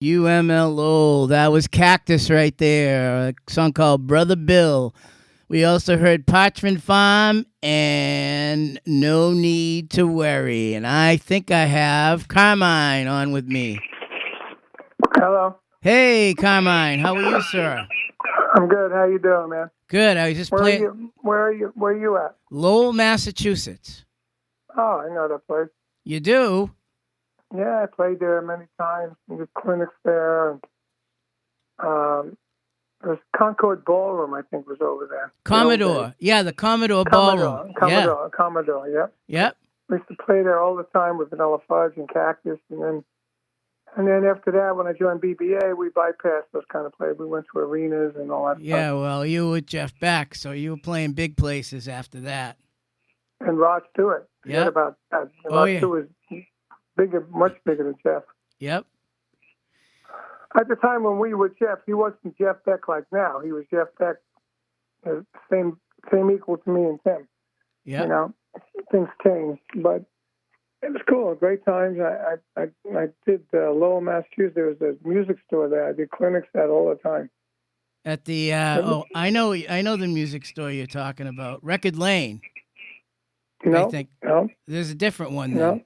UMLO. That was Cactus right there. A song called Brother Bill. We also heard Parchment Farm and No Need to Worry. And I think I have Carmine on with me. Hello. Hey, Carmine. How are you, sir? I'm good. How you doing, man? Good. I was just playing. Where are you at? Lowell, Massachusetts. Oh, I know that place. You do? Yeah, I played there many times. There's clinics there. There's Concord Ballroom, I think, was over there. Commodore. Yeah, the Commodore Ballroom. Commodore, yep. Yep. We used to play there all the time with Vanilla Fudge and Cactus. And then after that, when I joined BBA, we bypassed those kind of plays. We went to arenas and all that stuff. Yeah, well, you were with Jeff Beck, so you were playing big places after that. And Rod Stewart. Yeah. About that. Rod Stewart was bigger, much bigger than Jeff. Yep. At the time when we were Jeff, he wasn't Jeff Beck like now. He was Jeff Beck, same equal to me and Tim. Yeah. You know, things changed, but it was cool. Great times. I did Lowell, Massachusetts. There was a music store there. I did clinics at all the time. At the I know the music store you're talking about, Record Lane. No, I think there's a different one. No.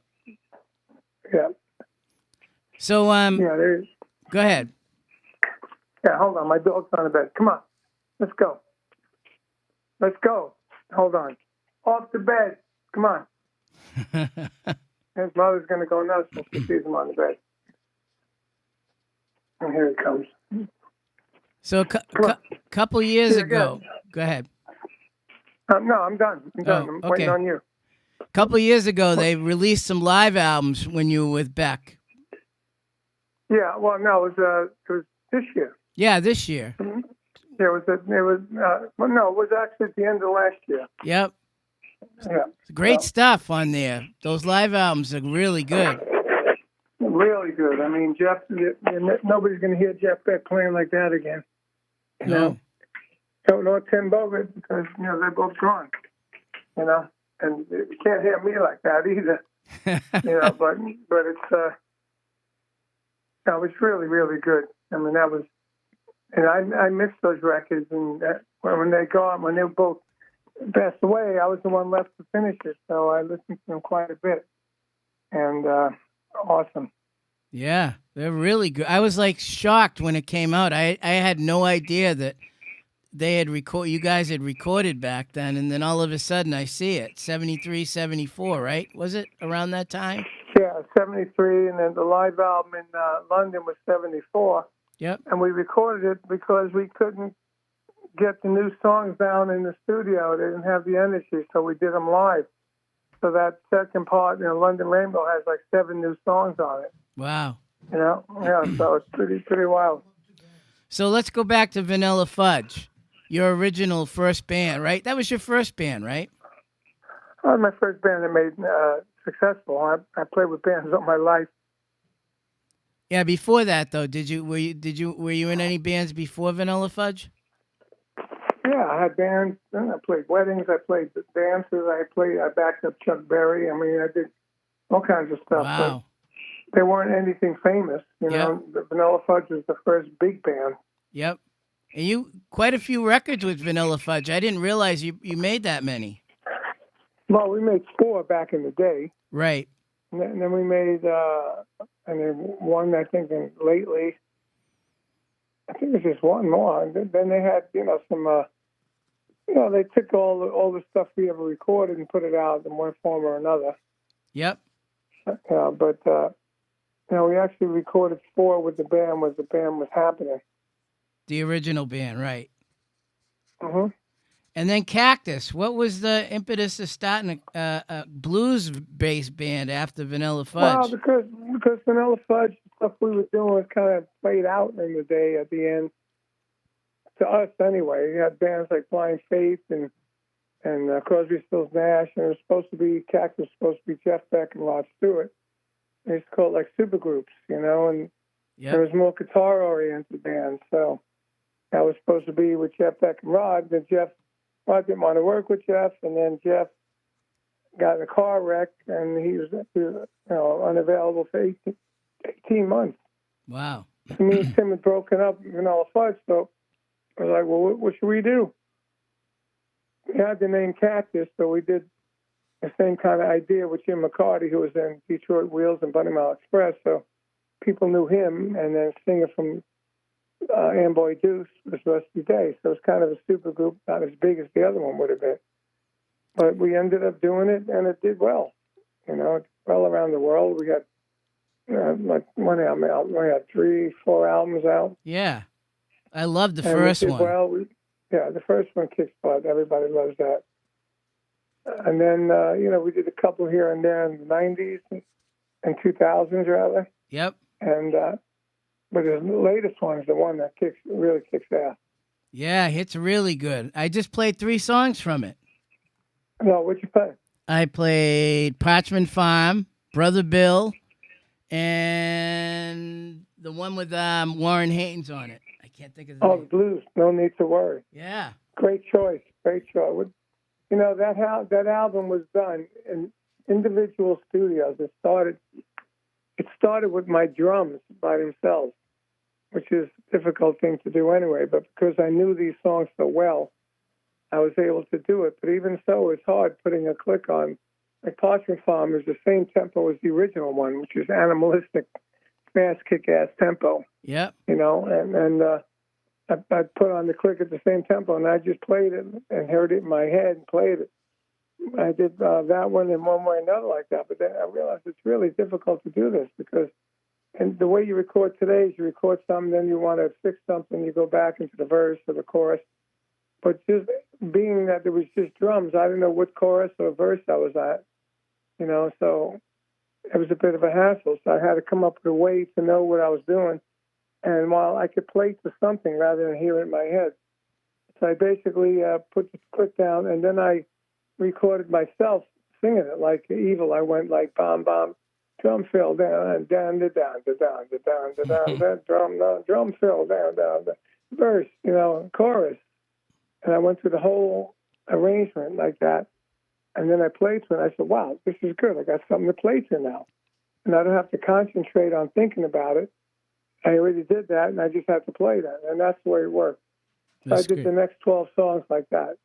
Yeah. So yeah, there's. Go ahead. Yeah, hold on. My dog's on the bed. Come on. Let's go. Let's go. Hold on. Off the bed. Come on. His mother's going to go nuts when she sees him on the bed. And here he comes. So a couple years ago. Go ahead. No, I'm done. I'm done. I'm waiting on you. A couple years ago, they released some live albums when you were with Beck. Yeah, well, no, it was this year. Yeah, this year. Mm-hmm. Yeah, it was actually at the end of last year. Yep. Yeah. Great stuff on there. Those live albums are really good. Really good. I mean, Jeff, nobody's going to hear Jeff Beck playing like that again. No. No Tim Bogart, because, they're both gone, and you can't hear me like that either, but it's, that was really, really good. I mean, that was, and I missed those records. And when they both passed away, I was the one left to finish it. So I listened to them quite a bit. And awesome. Yeah, they're really good. I was like shocked when it came out. I had no idea that they had you guys had recorded back then. And then all of a sudden I see it, 73, 74, right? Was it around that time? Yeah, 73, and then the live album in London was 74. Yep. And we recorded it because we couldn't get the new songs down in the studio. They didn't have the energy, so we did them live. So that second part, London Rainbow has like 7 new songs on it. Wow. Yeah, so it's pretty wild. So let's go back to Vanilla Fudge, your original first band, right? That was your first band, right? That was my first band that made successful. I played with bands all my life. Yeah, before that though, were you in any bands before Vanilla Fudge? Yeah, I had bands. I played weddings. I played dances. I backed up Chuck Berry. I mean, I did all kinds of stuff. Wow. But they weren't anything famous. The Vanilla Fudge was the first big band. Yep. And you quite a few records with Vanilla Fudge. I didn't realize you made that many. Well, we made 4 back in the day. Right. And then we made, and then one, I think, lately. I think it was just one more. And then they had, some, they took all the stuff we ever recorded and put it out in one form or another. Yep. But we actually recorded 4 with the band was happening. The original band, right. Mm-hmm. And then Cactus. What was the impetus of starting a blues-based band after Vanilla Fudge? Well, because Vanilla Fudge, stuff we were doing was kind of played out in the day at the end. To us, anyway. You had bands like Blind Faith and Crosby, Stills, Nash, and it was supposed to be Cactus, was supposed to be Jeff Beck and Rod Stewart. They used to call it like supergroups, and there was more guitar-oriented bands. So that was supposed to be with Jeff Beck and Rod. Then Rod didn't want to work with Jeff, and then Jeff got in a car wreck, and he was unavailable for 18 months. Wow. Me and Tim had broken up Vanilla Fudge, so I was like, well, what should we do? We had the name Cactus, so we did the same kind of idea with Jim McCarty, who was in Detroit Wheels and Bunny Mile Express, so people knew him, and then a singer from Amboy Deuce was Rusty Day, so it's kind of a super group, not as big as the other one would have been. But we ended up doing it, and it did well. Well around the world. We had like one album out. We had 3-4 albums out. Yeah. I loved the And first we did one. well. The first one kicks butt. Everybody loves that. And then, we did a couple here and there in the 90s and 2000s, rather. Yep. And but the latest one is the one that really kicks ass. Yeah, it's really good. I just played 3 songs from it. No, what'd you play? I played Parchment Farm, Brother Bill, and the one with Warren Haynes on it. I can't think of the Oh, name. the blues. No Need to Worry. Yeah. Great choice. Great choice. That album was done in individual studios. It started with my drums by themselves, which is a difficult thing to do anyway. But because I knew these songs so well, I was able to do it. But even so, it's hard putting a click on. Like Parchment Farm is the same tempo as the original one, which is animalistic, fast, kick-ass tempo. Yep. I put on the click at the same tempo, and I just played it and heard it in my head and played it. I did that one in one way or another like that, but then I realized it's really difficult to do this because and the way you record today is you record something, then you want to fix something, you go back into the verse or the chorus. But just being that there was just drums, I didn't know what chorus or verse I was at, so it was a bit of a hassle. So I had to come up with a way to know what I was doing. And while I could play to something rather than hear it in my head. So I basically put the click down, and then I recorded myself singing it like evil. I went like bomb, bomb, drum fell down, and down, da, down, da, down, da, down, da, down, da, drum fell down, down, da, verse, chorus. And I went through the whole arrangement like that. And then I played to it, and I said, wow, this is good. I got something to play to now. And I don't have to concentrate on thinking about it. I already did that, and I just had to play that. And that's the way it worked. So I did the next 12 songs like that.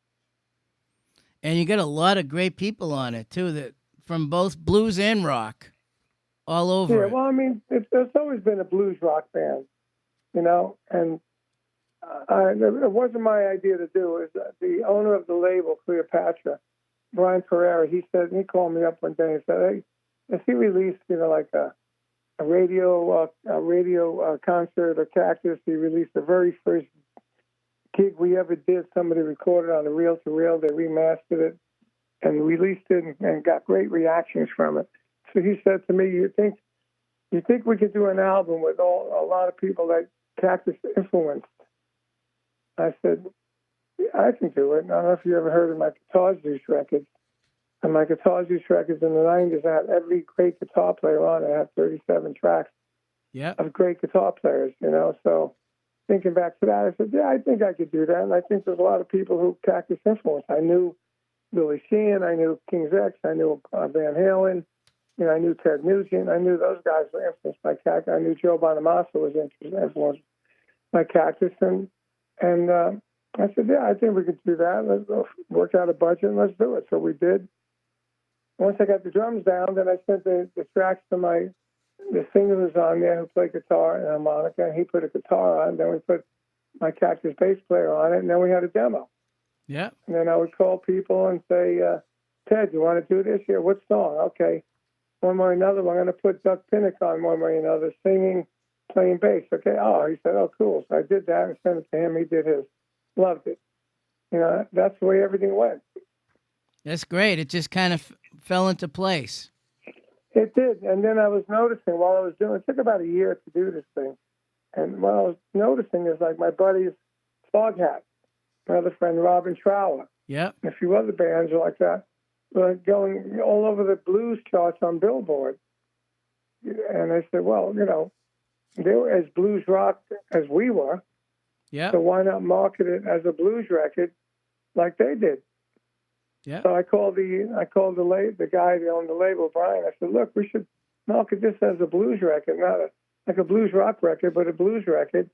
And you got a lot of great people on it, too, that from both blues and rock all over it. Well, I mean, there's always been a blues rock band, and it wasn't my idea to do. It was the owner of the label, Cleopatra, Brian Pereira. He called me up one day and said, hey, if he released, like a radio concert or Cactus, he released the very first gig we ever did. Somebody recorded on a reel-to-reel. They remastered it and released it and got great reactions from it. So he said to me, you think we could do an album with a lot of people that Cactus influenced? I said, yeah, I can do it. I don't know if you ever heard of my Guitar Juice records. And my Guitar Juice records in the 90s, I had every great guitar player on it. I had 37 tracks of great guitar players, So thinking back to that, I said, yeah, I think I could do that. And I think there's a lot of people who Cactus influenced. I knew Billy Sheehan. I knew King's X. I knew Van Halen. I knew Ted Nugent. I knew those guys were influenced by Cactus. I knew Joe Bonamassa was influenced by Cactus. And I said, yeah, I think we could do that. Let's go work out a budget and let's do it. So we did. Once I got the drums down, then I sent the tracks to the singer who was on there who played guitar and harmonica, and he put a guitar on. Then we put my Cactus bass player on it, and then we had a demo. Yeah. And then I would call people and say, Ted, you want to do this here? What song? Okay. One way or another, we're going to put Doug Pinnick on one way or another, singing, playing bass. Okay. Oh, he said, oh, cool. So I did that and sent it to him. He did his. Loved it. That's the way everything went. That's great. It just kind of fell into place. It did. And then I was noticing while I was doing it took about a year to do this thing. And what I was noticing is like my buddies Foghat, my other friend Robin Trower, and a few other bands like that, were going all over the blues charts on Billboard. And I said, well, they were as blues rock as we were. Yeah. So why not market it as a blues record like they did? Yeah. So I called the guy that owned the label, Brian. I said, look, we should market this as a blues record, not like a blues rock record, but a blues record,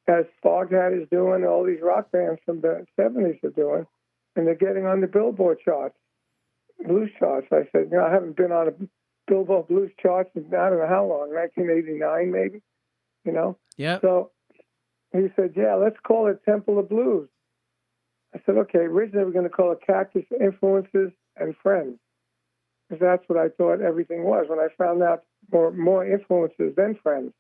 as Bogert is doing, all these rock bands from the 70s are doing, and they're getting on the Billboard charts, blues charts. I said, I haven't been on a Billboard blues charts in I don't know how long, 1989 maybe, Yeah. So he said, yeah, let's call it Temple of Blues. I said, okay, originally we're going to call it Cactus Influences and Friends, because that's what I thought everything was when I found out more influences than friends.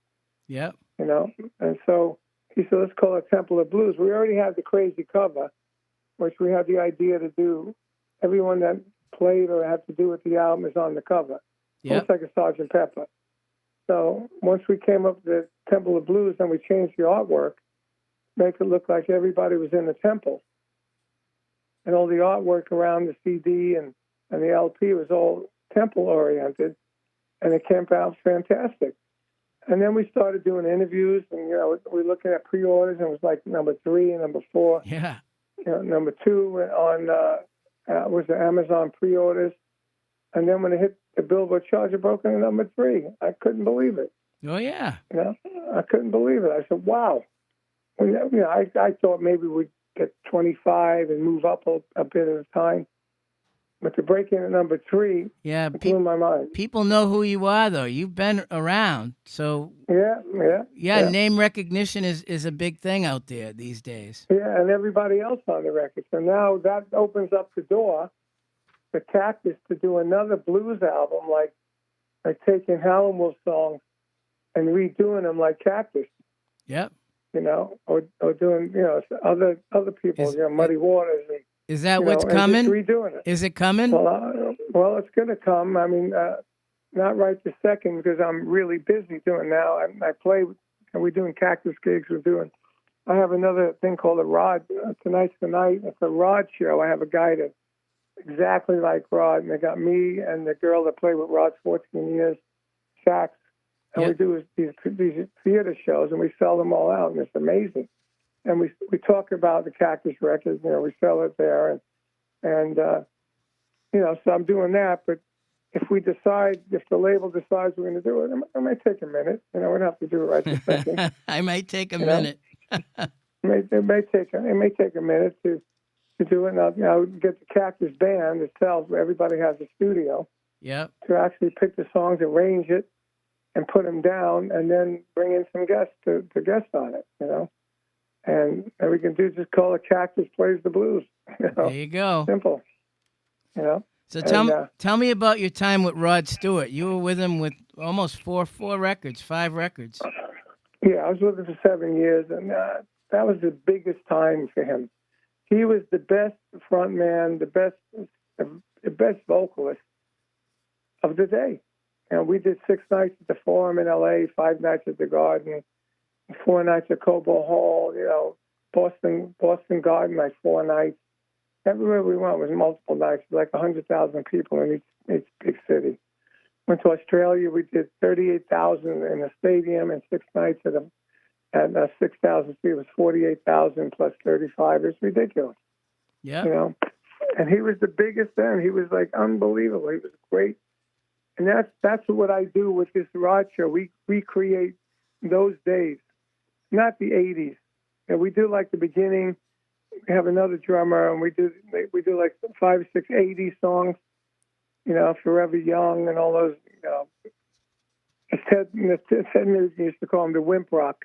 Yeah. And so he said, let's call it Temple of Blues. We already had the crazy cover, which we had the idea to do. Everyone that played or had to do with the album is on the cover. Yeah. Almost like a Sgt. Pepper. So once we came up with the Temple of Blues, then we changed the artwork, make it look like everybody was in the temple. And all the artwork around the CD and the LP was all temple-oriented, and it came out fantastic. And then we started doing interviews, and, we're looking at pre-orders, and it was like number 3 and number 4. Yeah. Number 2 on was the Amazon pre-orders. And then when it hit the Billboard charts, it broke into number 3. I couldn't believe it. Oh, yeah. I couldn't believe it. I said, wow. I thought maybe we'd get 25 and move up a bit at a time. But to break in at number 3, yeah, blew my mind. People know who you are, though. You've been around. So, yeah. Name recognition is a big thing out there these days. Yeah, and everybody else on the record. So now that opens up the door for Cactus to do another blues album, like taking Howlin' Wolf songs and redoing them like Cactus. Yep. Or doing, other people, Muddy Waters. And, is that what's coming? Just redoing it. Is it coming? Well, it's going to come. I mean, not right this second because I'm really busy doing now. I play, and we're doing Cactus gigs. I have another thing called a Rod. Tonight's the night. It's a Rod show. I have a guy that's exactly like Rod, and they got me and the girl that played with Rod 14 years, Sax. And we do these theater shows, and we sell them all out, and it's amazing. And we talk about the Cactus records, we sell it there, and so I'm doing that. But if the label decides we're going to do it, it might take a minute. We don't have to do it right this second. I might take a minute. It may take a minute to do it. And I'll get the Cactus band itself, where everybody has a studio. Yep. To actually pick the songs, arrange it, and put them down, and then bring in some guests to guest on it, And we can just call it Cactus Plays the Blues. There you go. Simple. So tell me about your time with Rod Stewart. You were with him with almost 5 records. Yeah, I was with him for 7 years, and that was the biggest time for him. He was the best frontman, the best vocalist of the day. We did 6 nights at the Forum in L.A., 5 nights at the Garden, 4 nights at Cobo Hall, Boston Garden, like 4 nights. Everywhere we went was multiple nights, like 100,000 people in each big city. Went to Australia, we did 38,000 in a stadium and 6 nights at 6,000 feet. It was 48,000 plus 35. It's ridiculous. Yeah. And he was the biggest then. He was like unbelievable. He was great. And that's what I do with this Rod show. We recreate those days, not the 80s. We do like the beginning. We have another drummer, and we do like 5 or 6 80s songs. Forever Young and all those. Ted Nugent used to call him the wimp rock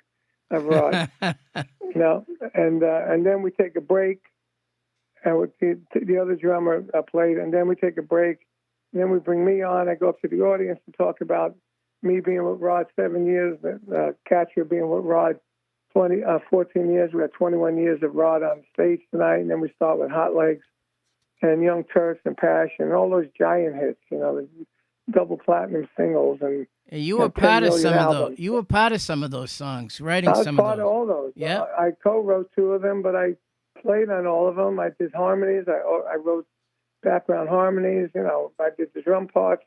of Rod. And then we take a break, and with the other drummer played, and then we take a break. And then we bring me on. I go up to the audience and talk about me being with Rod 7 years, Catcher being with Rod 14 years. We had 21 years of Rod on stage tonight. And then we start with Hot Legs and Young Turks and Passion and all those giant hits, the double platinum singles. And you were part of some of those. You were part of some of those songs, writing some of those. I was part of all those. Yeah. I co-wrote 2 of them, but I played on all of them. I did harmonies. I wrote background harmonies, I did the drum parts.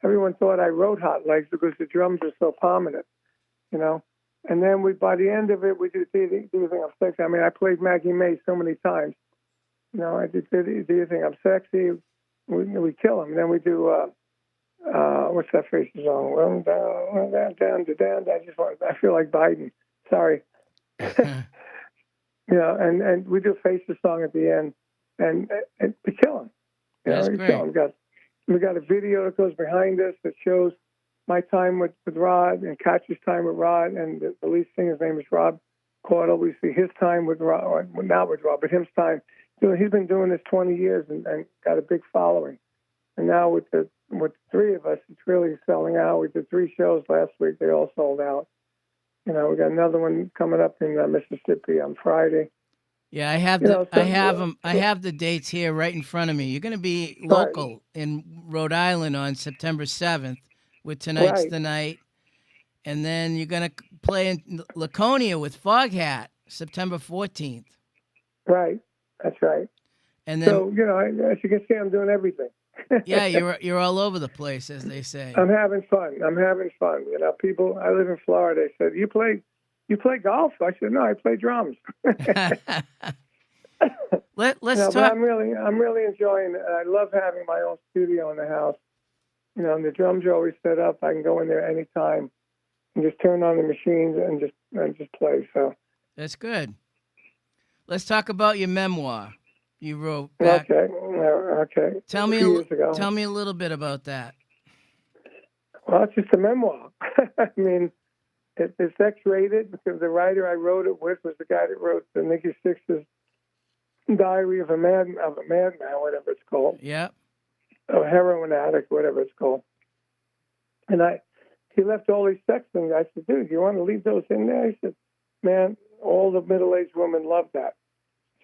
Everyone thought I wrote Hot Legs because the drums are so prominent, And then by the end of it, we did Do You Think I'm Sexy? I mean, I played Maggie May so many times. I did Do You Think I'm Sexy? We kill them. Then we do what's that Faces song? Run down, down. I feel like Biden. Sorry. And we do a Faces song at the end, and we kill him. That's We great. kill him. We got a video that goes behind us that shows my time with Rod and Cactus' time with Rod, and the lead singer's name is Rob Caudle. We see his time with Rod, well, not with Rod, but his time. He's been doing this 20 years and got a big following. And now with three of us, it's really selling out. We did 3 shows last week. They all sold out. We got another one coming up in Mississippi on Friday. Yeah, I have I have the dates here right in front of me. You're going to be local in Rhode Island on September 7th with Tonight's the Night. And then you're going to play in Laconia with Foghat September 14th. Right. That's right. And then, so, as you can see, I'm doing everything. Yeah, you're all over the place, as they say. I'm having fun. People, I live in Florida. They said, you play golf? I said, no, I play drums. Let's talk. But I'm really enjoying it. I love having my own studio in the house. And the drums are always set up. I can go in there anytime and just turn on the machines and just play. So that's good. Let's talk about your memoir you wrote back. Okay. Tell me a little bit about that. Well, it's just a memoir. I mean, it's X-rated because the writer I wrote it with was the guy that wrote the Nikki Sixx's Diary of a Madman, whatever it's called. Yeah. A heroin addict, whatever it's called. And he left all these sex things. I said, dude, you want to leave those in there? He said, man, all the middle-aged women love that.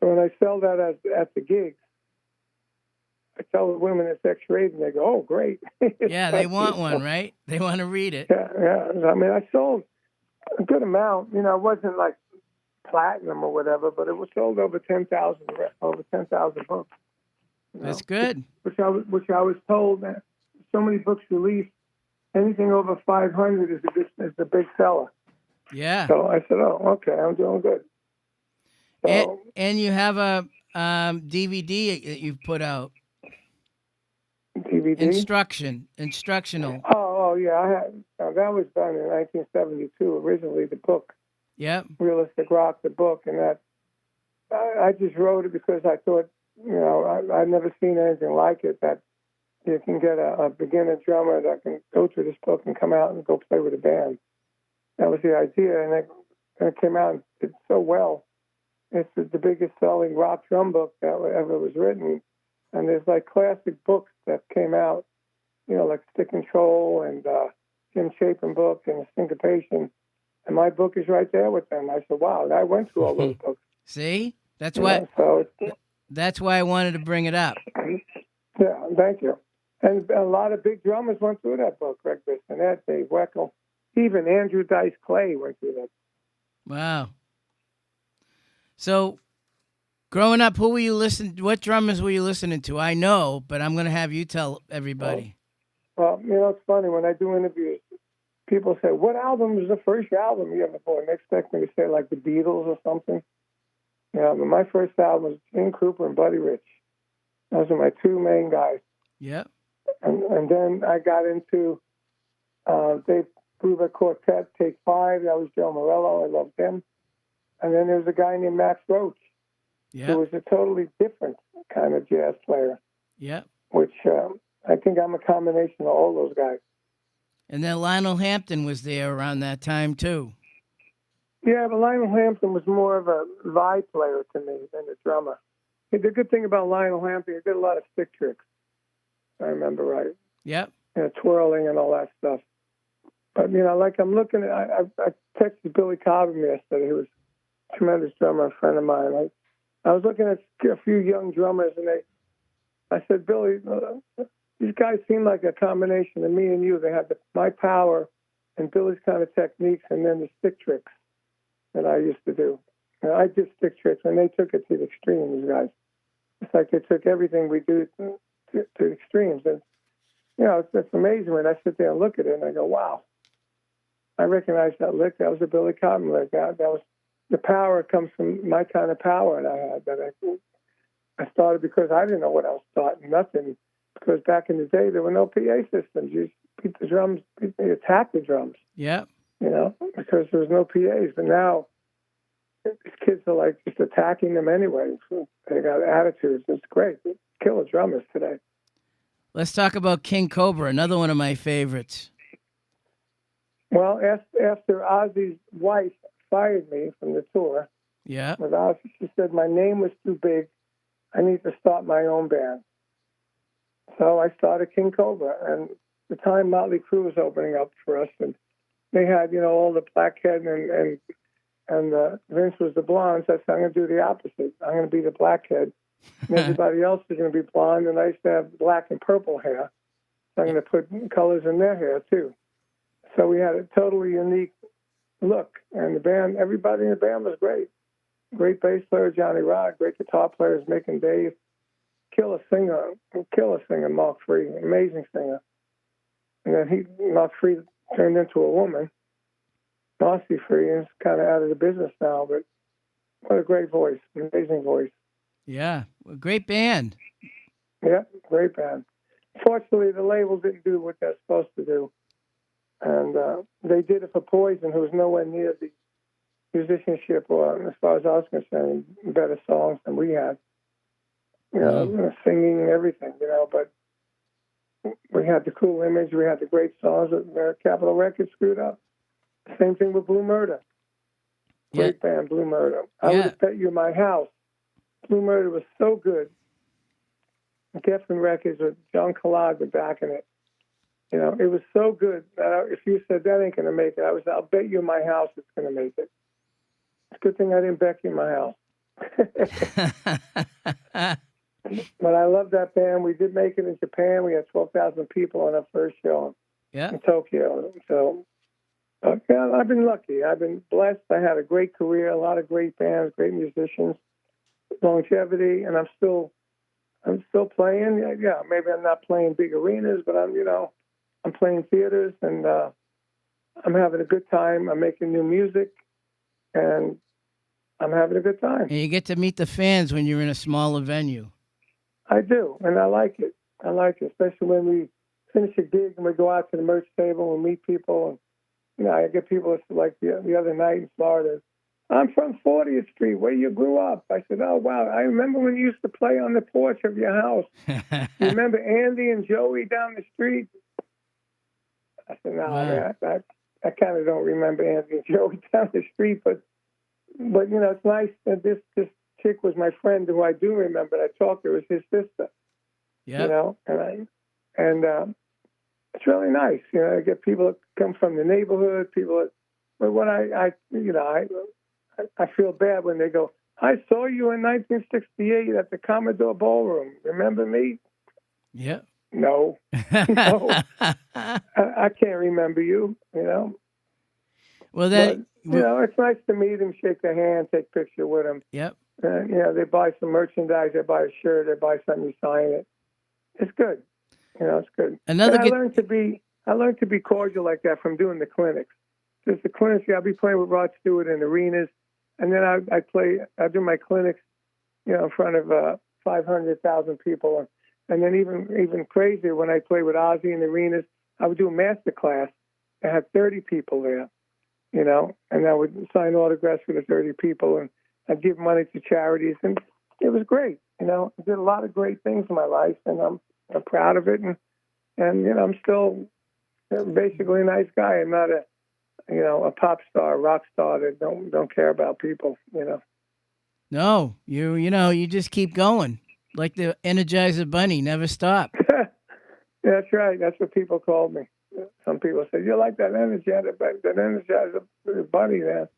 So when I sell that at the gigs, I tell the women it's X-rated, and they go, oh, great. Yeah, they want one, right? They want to read it. Yeah. I mean, I sold a good amount. It wasn't like platinum or whatever, but it was sold over 10,000 books. That's good. Which I was told that so many books released, anything over 500 is a big seller. Yeah. So I said, oh, okay, I'm doing good. So, and you have a DVD that you've put out. DVD? Instructional. Oh yeah, I had that was done in 1972. Originally, the book. Yep. Realistic Rock, the book, and that I just wrote it because I thought, I'd never seen anything like it. That you can get a beginner drummer that can go through this book and come out and go play with a band. That was the idea, and it came out and did so well. It's the biggest selling rock drum book that ever was written. And there's like classic books that came out, like Stick Control and Jim Chapin book and Syncopation. And my book is right there with them. I said, wow, I went through all those books. See? That's why I wanted to bring it up. Yeah, thank you. And a lot of big drummers went through that book, Greg Bissonette, Dave Weckl. Even Andrew Dice Clay went through that. Wow. So, growing up, what drummers were you listening to? I know, but I'm going to have you tell everybody. Well, it's funny. When I do interviews, people say, what album was the first album you ever bought? And they expect me to say, like, the Beatles or something. But my first album was Gene Krupa and Buddy Rich. Those are my 2 main guys. Yep. And then I got into Dave Brubeck Quartet, Take 5. That was Joe Morello. I loved him. And then there was a guy named Max Roach, who was a totally different kind of jazz player. Yeah. Which I think I'm a combination of all those guys. And then Lionel Hampton was there around that time, too. Yeah, but Lionel Hampton was more of a vibe player to me than a drummer. The good thing about Lionel Hampton, he did a lot of stick tricks, if I remember right. Yep. Twirling and all that stuff. But, like I'm looking at, I texted Billy Cobham yesterday, who was a tremendous drummer, a friend of mine. I was looking at a few young drummers, and I said, Billy, these guys seem like a combination of me and you. They had my power and Billy's kind of techniques, and then the stick tricks that I used to do. I did stick tricks, and they took it to the extremes, guys. It's like they took everything we do to the extremes. And, it's amazing when I sit there and look at it, and I go, wow. I recognize that lick. That was a Billy Cobham lick. That was the power comes from my kind of power that I had. That I started because I didn't know what I was starting. Nothing. because back in the day there were no PA systems. You beat the drums, you attack the drums. Yeah. You know, because there was no PAs. But now these kids are like just attacking them anyway. So they got attitudes. It's great. Killer drummers today. Let's talk about King Cobra, another one of my favorites. Well, after Ozzy's wife fired me from the tour, Yeah. with Ozzy, she said my name was too big. I need to start my own band. So I started King Cobra, and the time Motley Crue was opening up for us, and they had, you know, all the blackhead and Vince was the blonde. So I said, I'm going to do the opposite. I'm going to be the blackhead. And everybody else is going to be blonde, and I used to have black and purple hair. So I'm going to put colors in their hair, too. So we had a totally unique look. And the band, everybody in the band was great. Great bass player, Johnny Rod. Great guitar players, Mick and Dave. Killer singer, Mark Free. Amazing singer. And then Mark Free turned into a woman. Marcy Free is kind of out of the business now, but what a great voice. Amazing voice. Yeah. A great band. Yeah, great band. Fortunately, the label didn't do what they're supposed to do. And they did it for Poison, who was nowhere near the musicianship or, as far as I was concerned, better songs than we had. You know, singing and everything, you know, but we had the cool image. We had the great songs that Capitol Records screwed up. Same thing with Blue Murder. Great band, Blue Murder. I would have bet you my house. Blue Murder was so good. Geffen Records with John Collard backing it. You know, it was so good that if you said that ain't going to make it, I'll bet you my house it's going to make it. It's a good thing I didn't bet you my house. But I love that band. We did make it in Japan. We had 12,000 people on our first show in Tokyo. So, yeah, I've been lucky. I've been blessed. I had a great career, a lot of great bands, great musicians, longevity, and I'm still playing. Yeah, maybe I'm not playing big arenas, but I'm playing theaters, and I'm having a good time. I'm making new music, and I'm having a good time. And you get to meet the fans when you're in a smaller venue. I do, and I like it. I like it, especially when we finish a gig and we go out to the merch table and meet people. And, you know, I get people like the other night in Florida. I'm from 40th Street, where you grew up. I said, oh, wow, I remember when you used to play on the porch of your house. You remember Andy and Joey down the street? I said, no, wow. I kind of don't remember Andy and Joey down the street, but you know, it's nice that this chick was my friend who I do remember. I talked to her. It was his sister. Yeah. You know, and it's really nice. You know, I get people that come from the neighborhood, but when I feel bad when they go, I saw you in 1968 at the Commodore Ballroom. Remember me? Yeah. No. No. I can't remember you, you know. Well, you know, it's nice to meet him, shake their hand, take a picture with him. Yep. You know, they buy some merchandise, they buy a shirt, they buy something, you sign it. It's good. You know, it's good. I learned to be cordial like that from doing the clinics. Just the clinics, I'll be playing with Rod Stewart in arenas, and then I do my clinics, you know, in front of 500,000 people, and then even crazier when I play with Ozzy in arenas, I would do a master class and have 30 people there, you know, and I would sign autographs for the 30 people, and I'd give money to charities, and it was great. You know, I did a lot of great things in my life, and I'm proud of it, and you know, I'm still basically a nice guy. I'm not a pop star, rock star that don't care about people, you know. No, you just keep going. Like the Energizer Bunny, never stop. That's right. That's what people called me. Some people say, you're like that Energizer Bunny there.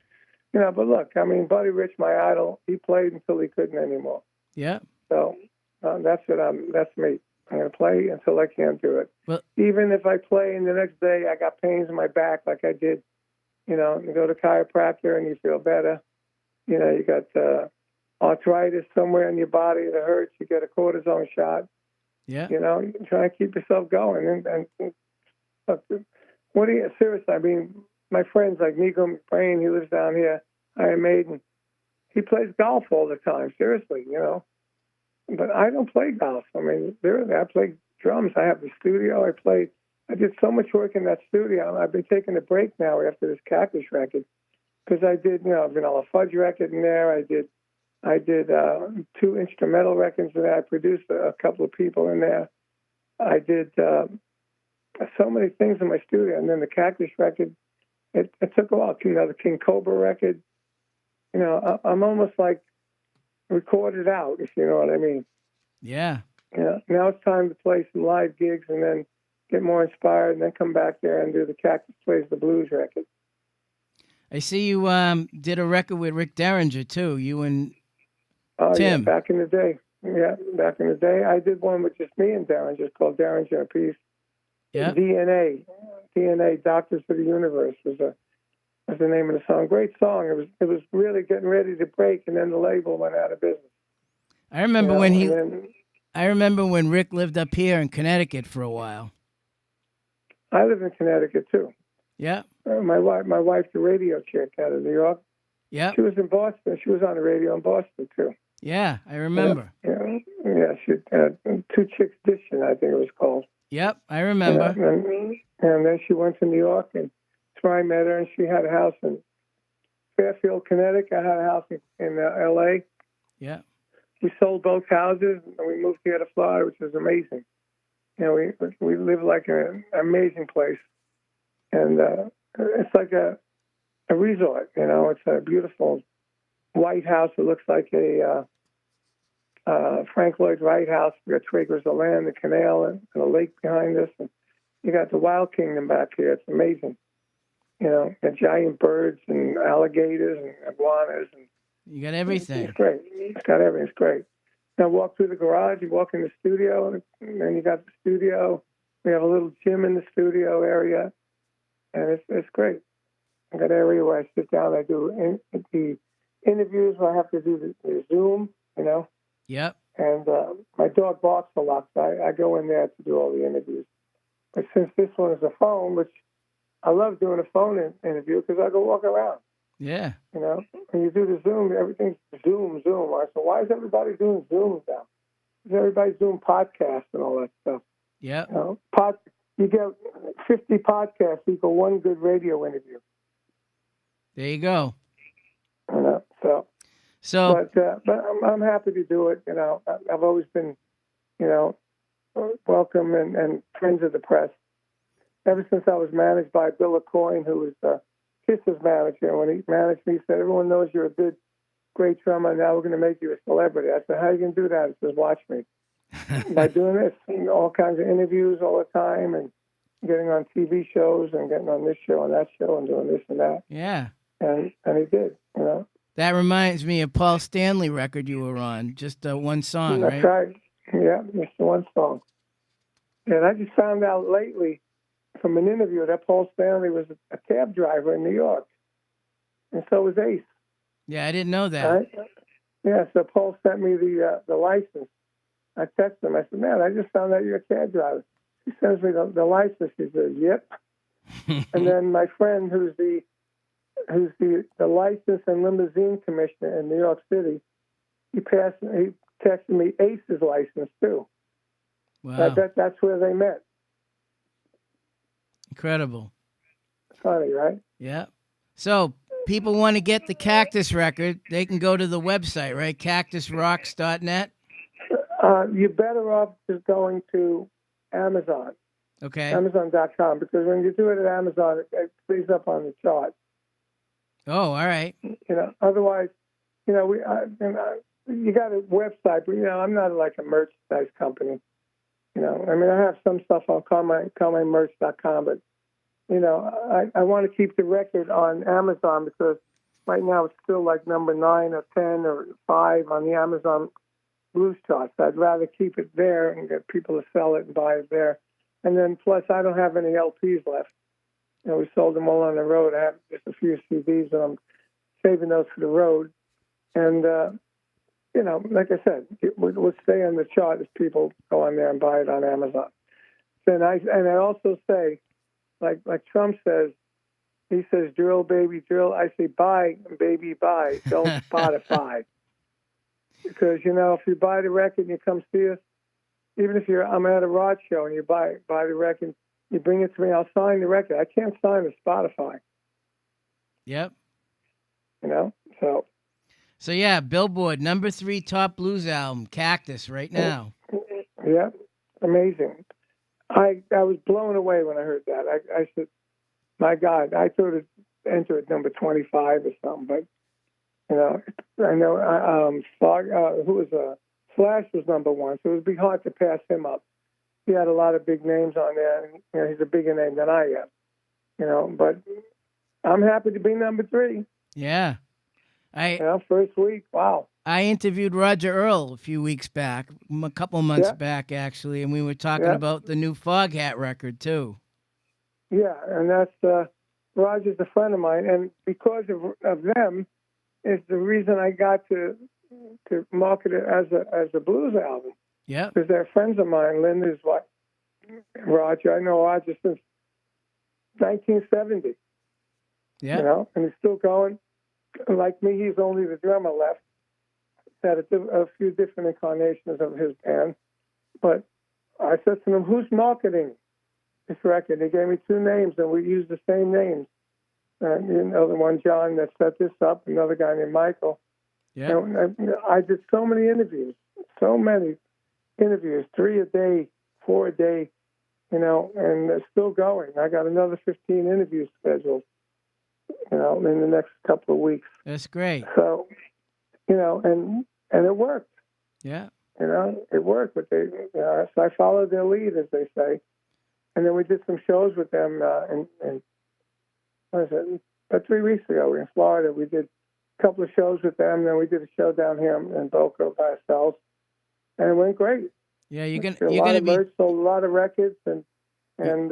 You know, but look, I mean, Buddy Rich, my idol, he played until he couldn't anymore. Yeah. So that's me. I'm going to play until I can't do it. Well, even if I play and the next day I got pains in my back like I did, you know, you go to chiropractor and you feel better. You know, you got arthritis somewhere in your body that hurts, you get a cortisone shot. Yeah. You know, you try to keep yourself going. And seriously, I mean, my friends like Nico McBrain, he lives down here, Iron Maiden, he plays golf all the time, seriously, you know. But I don't play golf. I mean, I play drums. I have the studio. I did so much work in that studio. I've been taking a break now after this Cactus record because I did, a Vanilla Fudge record in there. I did 2 instrumental records in there. I produced a couple of people in there. I did so many things in my studio. And then the Cactus record, it took a while. The King Cobra record, I'm almost like recorded out, if you know what I mean. Yeah. Now it's time to play some live gigs and then get more inspired and then come back there and do the Cactus Plays the Blues record. I see you did a record with Rick Derringer, too. You and Tim. Yeah, back in the day. Yeah, back in the day. I did one with just me and Derringer. It's called Derringer Appice. Yeah. DNA, Doctors for the Universe was the name of the song. Great song. It was really getting ready to break, and then the label went out of business. I remember I remember when Rick lived up here in Connecticut for a while. I live in Connecticut too. Yeah. My wife's a radio chick out of New York. Yeah. She was in Boston. She was on the radio in Boston too. Yeah, I remember. Yeah. She had Two Chicks Dishing, I think it was called. Yep, I remember. And then she went to New York, and that's where I met her. And she had a house in Fairfield, Connecticut. I had a house in L.A. Yeah. We sold both houses, and we moved here to Florida, which was amazing. We live like an amazing place, and it's like a resort. It's a beautiful white house. It looks like a Frank Lloyd Wright house. We got 2 acres of land, the canal, and a lake behind us, and you got the Wild Kingdom back here. It's amazing. Got giant birds and alligators and iguanas, and you got everything. It's great. It's got everything. It's great. Now walk through the garage, you walk in the studio, and then you got the studio. We have a little gym in the studio area, and it's great. I got an area where I sit down. I do the interviews where I have to do the Zoom, Yep. And my dog barks a lot, so I go in there to do all the interviews. But since this one is a phone, which I love doing a phone interview because I go walk around. Yeah. When you do the Zoom, everything's Zoom. So why is everybody doing Zoom now? Because everybody's doing podcasts and all that stuff. Yeah. You get 50 podcasts equal 1 good radio interview. There you go. But I'm happy to do it. I've always been, welcome and friends of the press. Ever since I was managed by Bill Aucoin, who was Kiss's manager, and when he managed me, he said, "Everyone knows you're a good, great drummer. Now we're going to make you a celebrity." I said, "How are you going to do that?" He says, "Watch me." By doing this, all kinds of interviews all the time, and getting on TV shows, and getting on this show and that show, and doing this and that. Yeah. And he did, That reminds me of Paul Stanley record you were on. Just one song, right? That's right. Yeah, just one song. And I just found out lately from an interview that Paul Stanley was a cab driver in New York. And so was Ace. Yeah, I didn't know that. Right? Yeah, so Paul sent me the license. I texted him. I said, "Man, I just found out you're a cab driver." He sends me the license. He says, "Yep." And then my friend, who's the license and limousine commissioner in New York City, he texted me Ace's license too. Wow. I bet that's where they met. Incredible. Funny, right? Yeah. So people want to get the Cactus record, they can go to the website, right? cactusrocks.net. You're better off just going to Amazon. Okay. Amazon.com, because when you do it at Amazon, it plays up on the chart. Oh, all right. Otherwise, you got a website, but I'm not like a merchandise company. I have some stuff on CarmineMerch.com, but I want to keep the record on Amazon because right now it's still like number 9 or 10 or 5 on the Amazon blues charts. I'd rather keep it there and get people to sell it and buy it there. And then plus, I don't have any LPs left. We sold them all on the road. I have just a few CDs, and I'm saving those for the road. And like I said, we'll stay on the chart as people go on there and buy it on Amazon. And I also say, like Trump says, he says, "Drill, baby, drill." I say, "Buy, baby, buy." Don't Spotify. Because, if you buy the record and you come see us, even if I'm at a Rod show and you buy the record, you bring it to me, I'll sign the record. I can't sign the Spotify. Yep. You know, so. So yeah, Billboard #3 top blues album, Cactus, right now. Yeah, amazing. I was blown away when I heard that. I said, my God, I thought it entered number 25 or something, but you know, I know Slash was number 1, so it would be hard to pass him up. He had a lot of big names on there, and you know, he's a bigger name than I am. You know, but I'm happy to be number 3. Yeah. First week, wow. I interviewed Roger Earl a few weeks back, a couple months back actually, and we were talking about the new Foghat record too. Yeah, and that's Roger's a friend of mine, and because of them is the reason I got to market it as a blues album. Yeah, because they're friends of mine. Linda's wife, Roger. I know Roger since 1970. Yeah, you know, and he's still going. Like me, he's only the drummer left. Had a few different incarnations of his band, but I said to him, "Who's marketing this record?" He gave me 2 names, and we used the same names. You know, the one John that set this up, another guy named Michael. Yeah, I did so many interviews, 3 a day, 4 a day, you know, and they're still going. I got another 15 interviews scheduled, you know, in the next couple of weeks. That's great. So, you know, and it worked. Yeah. You know, it worked. But so I followed their lead, as they say. And then we did some shows with them in what is it? About 3 weeks ago in Florida. We did a couple of shows with them. Then we did a show down here in Boca by ourselves, and it went great. Yeah, you're gonna merch, sold a lot of records, and then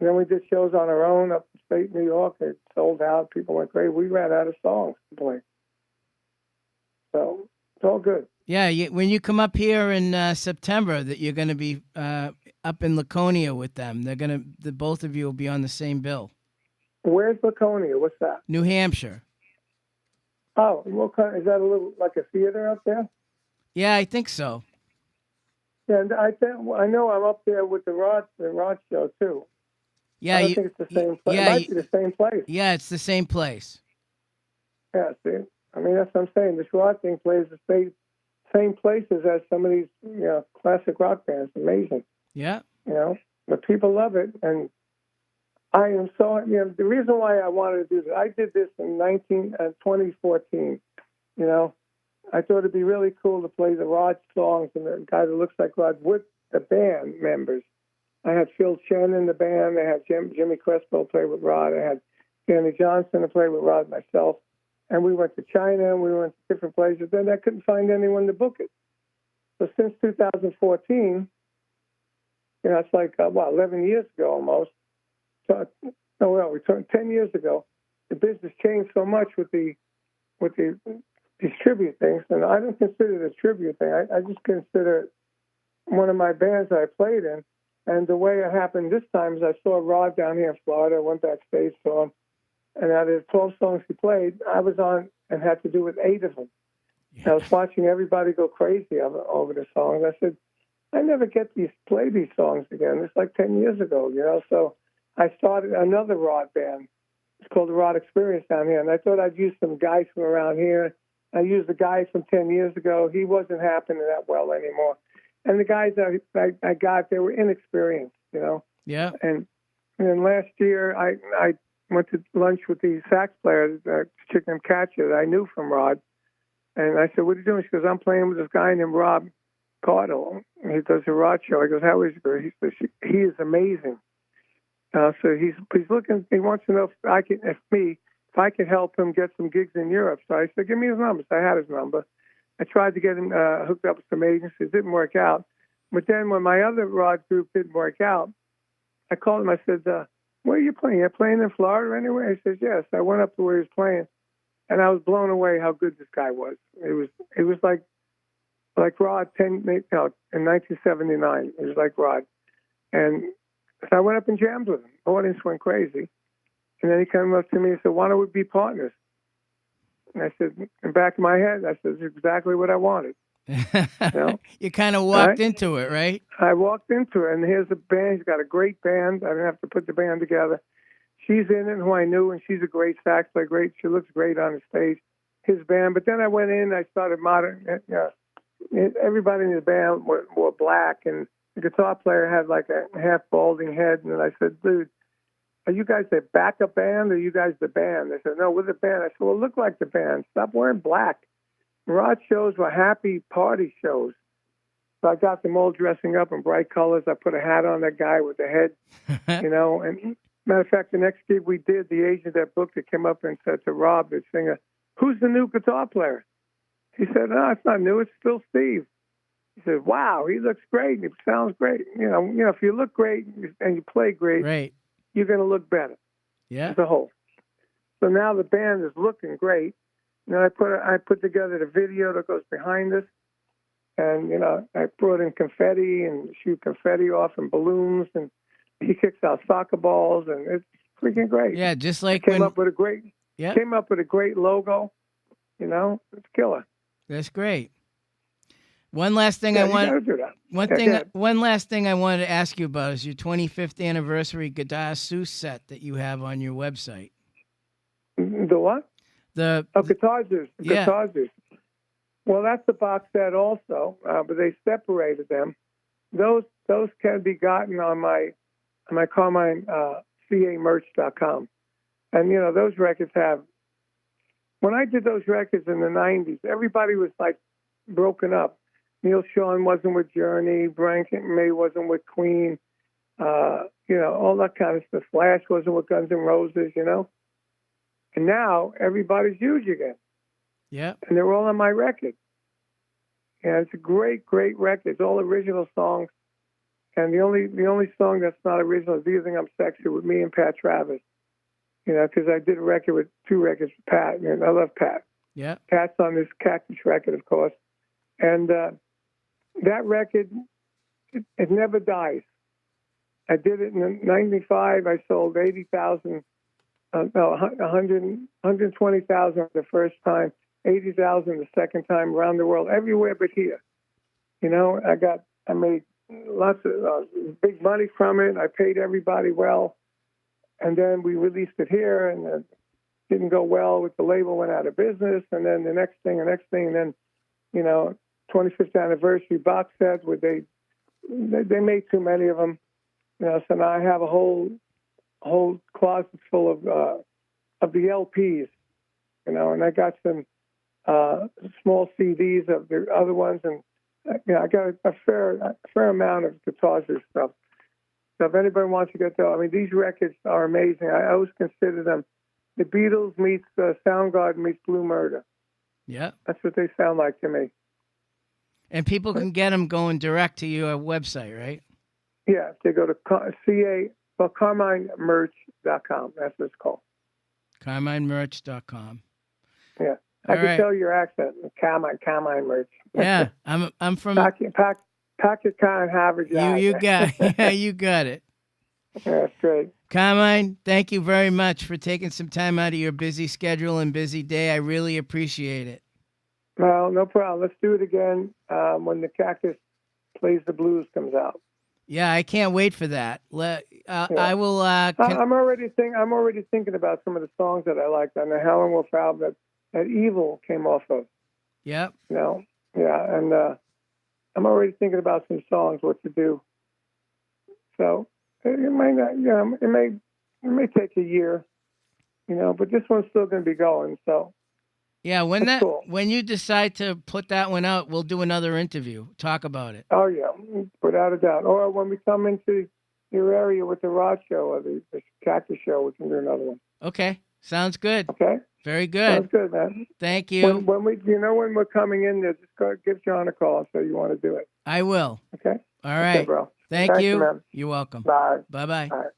we did shows on our own up in state New York. It sold out. People went crazy. We ran out of songs to play. So it's all good. Yeah, when you come up here in September, that you're going to be up in Laconia with them. The both of you will be on the same bill. Where's Laconia? What's that? New Hampshire. Oh, what kind? Is that a little like a theater up there? Yeah, I think so. Yeah, and I know I'm up there with the Rod show too. Yeah, I think it's the same place. Yeah, it might be the same place. Yeah, it's the same place. Yeah, see, I mean that's what I'm saying. This Rod thing plays the same places as some of these, you know, classic rock bands. Amazing. Yeah. You know, but people love it, and I am so. You know, the reason why I wanted to do this, I did this in 2014. You know, I thought it'd be really cool to play the Rod songs and the guy that looks like Rod with the band members. I had Phil Chen in the band. I had Jimmy Crespo play with Rod. I had Danny Johnson to play with Rod myself. And we went to China, and we went to different places. Then I couldn't find anyone to book it. So since 2014, you know, it's like, 11 years ago almost. So, we turned 10 years ago. The business changed so much with the tribute things, and I don't consider it a tribute thing. I just consider it one of my bands that I played in. And the way it happened this time is I saw Rod down here in Florida. I went backstage, saw him. And out of the 12 songs he played, I was on and had to do with 8 of them. Yeah. I was watching everybody go crazy over the songs. I said, I never get play these songs again. It's like 10 years ago, you know. So I started another Rod band. It's called the Rod Experience down here. And I thought I'd use some guys from around here. I used the guy from 10 years ago. He wasn't happening that well anymore. And the guys I got, they were inexperienced, you know. Yeah. And then last year, I went to lunch with the sax player, chick named Cactus, that I knew from Rod. And I said, what are you doing? She goes, I'm playing with this guy named Rob Cardle. He does a Rod show. I goes, how is he? He says, he is amazing. So he's looking, he wants to know if I can help him get some gigs in Europe. So I said, give me his number. So I had his number. I tried to get him hooked up with some agencies. It didn't work out. But then when my other Rod group didn't work out, I called him. I said, where are you playing? You're playing in Florida anyway? He says, yes. I went up to where he was playing, and I was blown away how good this guy was. It was like Rod in 1979. It was like Rod. And so I went up and jammed with him. The audience went crazy. And then he came up to me and said, why don't we be partners? And I said, in the back of my head, I said, this is exactly what I wanted. You know? You kind of walked into it, right? I walked into it, and here's a band. He's got a great band. I didn't have to put the band together. She's in it, who I knew, and she's a great sax player. Great, she looks great on the stage. His band, but then I went in. I started everybody in the band wore black, and the guitar player had like a half balding head. And I said, "Dude, are you guys a backup band, or are you guys the band?" They said, "No, we're the band." I said, "Well, look like the band. Stop wearing black." Rod shows were happy party shows. So I got them all dressing up in bright colors. I put a hat on that guy with the head, you know. And matter of fact, the next gig we did, the agent that booked it came up and said to Rob, the singer, "Who's the new guitar player?" He said, "No, it's not new. It's still Steve." He said, "Wow, he looks great. He sounds great. You know, if you look great and you play great, you're going to look better." Yeah. As a whole. So now the band is looking great. Now I put together the video that goes behind us, and you know I brought in confetti and shoot confetti off and balloons, and he kicks out soccer balls, and it's freaking great. Yeah, just like came up with a great logo. You know, it's killer. That's great. One last thing One last thing I wanted to ask you about is your 25th anniversary Guitar Seuss set that you have on your website. The what? Guitar Zeus. Yeah. Guitar Zeus. Well, that's the box set also, but they separated them. Those can be gotten on my Carmine CAmerch.com. And you know, those records have. When I did those records in the 90s, everybody was like broken up. Neil Sean wasn't with Journey, Brian May wasn't with Queen, you know, all that kind of stuff. Flash wasn't with Guns N' Roses, you know. And now everybody's huge again. Yeah. And they're all on my record. And it's a great, great record. It's all original songs. And the only song that's not original is Do You Think I'm Sexy with me and Pat Travers. You know, because I did two records with Pat, and I love Pat. Yeah. Pat's on this Cactus record, of course. And that record, it never dies. I did it in 95. I sold 80,000. 120,000 the first time, 80,000 the second time around the world, everywhere but here. You know, I made lots of big money from it. I paid everybody well, and then we released it here, and it didn't go well with the label. Went out of business, and then the next thing, and then, you know, 25th anniversary box sets where they made too many of them. You know, so now I have a whole closet full of the LPs, you know, and I got some small CDs of the other ones, and you know, I got a fair amount of guitars and stuff. So if anybody wants to get those, I mean, these records are amazing. I always consider them the Beatles meets Soundgarden meets Blue Murder. Yeah, that's what they sound like to me. And people can get them going direct to your website, right? Yeah, they go to CarmineMerch.com. That's what it's called. CarmineMerch.com. Yeah. I can tell your accent. Carmine Merch. Yeah. I'm from Packet Con Harvard. You got you got it. Yeah, that's great. Carmine, thank you very much for taking some time out of your busy schedule and busy day. I really appreciate it. Well, no problem. Let's do it again when the Cactus Plays the Blues comes out. Yeah, I can't wait for that. I will. I'm already thinking about some of the songs that I liked on the Helen Wolf album that Evil came off of. Yep. You know, yeah, and I'm already thinking about some songs, what to do. So it may not, you know, it may take a year, you know, but this one's still going to be going. So. Yeah, cool. When you decide to put that one out, we'll do another interview. Talk about it. Oh yeah, without a doubt. Or when we come into your area with the Rod show or the Cactus show, we can do another one. Okay, sounds good. Okay, very good. Sounds good, man. Thank you. When we're coming in there, just give John a call so you want to do it. I will. Okay. All right, okay, bro. Thank you. Man. You're welcome. Bye. Bye-bye. All right.